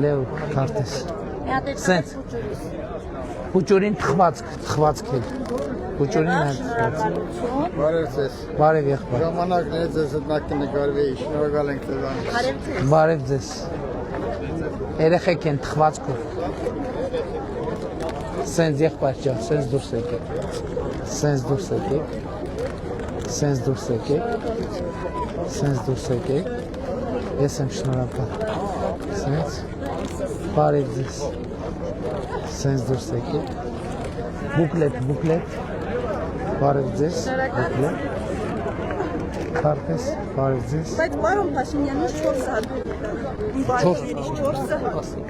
Լեո քարտես։ Սենց։ Փուճուրին թխվածք է։ Փուճուրին է թխված։ Բարև ձեզ։ Բարև եղբայր։ Ժամանակն է ձեզ հետ նկարվեի, շնորհակալ ենք ձեզանից։ Բարև ձեզ։ Երեխեք են թխվածքով։ Սենց եղբայր ջան, սենց դուրս եկեք։ Սենց դուրս եկեք։ Սենց դուրս եկեք։ Սենց դուրս եկեք։ Ես եմ շնորհակալ։ Սենց։ Բարև ձեզ։ Սենց դուրս եկեք։ Բուկլետ։ Բարև ձեզ։ Բուկլետ։ Քարտես, բարև ձեզ։ Բայց պարոն Փաշինյանից 4 սաատ։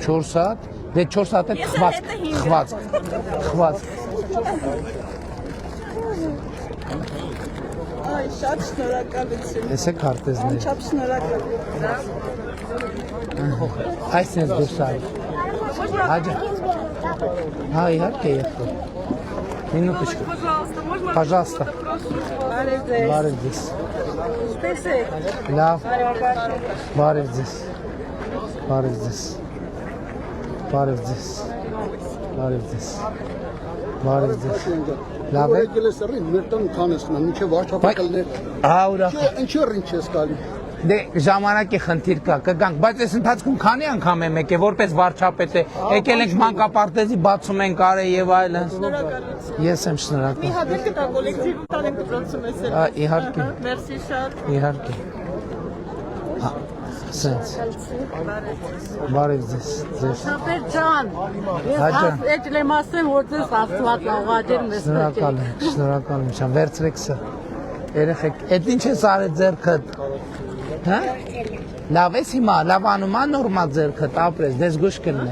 4 սաատ։ Դե 4 սաատ է թխված։ Այ շատ շնորհակալություն։ Էս է քարտեզները։ Անչափ շնորհակալ։ Այս ես դուրս այլ։ Հաջա։ Հա, իհարկե եղբայր։ Մինուտочку։ Пожалуйста։ Բարև ձեզ։ Ինչպես եք։ Լավ։ Բարև ձեզ։ Լավ է։ Եկել ես ռին, մեր տան քանես խնամ, ինչե վարչապետելներ։ Հա, ուրախ։ Ինչի ռին չես գալի։ Դե ժամանակի խնդիր կա, կգանք, բայց այս ընթացքում քանի անգամ եմ եկել, որպես վարչապետ է, եկել ենք մանկապարտեզի բացում ենք արել եւ այլն։ Ես եմ շնորհակալ։ Մի հատ էլ կտա կոլեկտիվ տանենք դրոցում ես։ Իհարկե։ Մերսի շատ։ Իհարկե։ Սենց։ Բարև ձեզ։ Շապեր ջան, ես եկել եմ ասեմ, որ ձեզ Աստված աղաջեր մեզ։ Շնորհակալ եմ, շան, վերցրեք սա։ Երեխեք, այդ ինչ ես արել ձեռքդ։ Հա? Լավ ես հիմա, լավ անում ա նորմալ ձեռքդ ապրես, դες գուշ կլինի։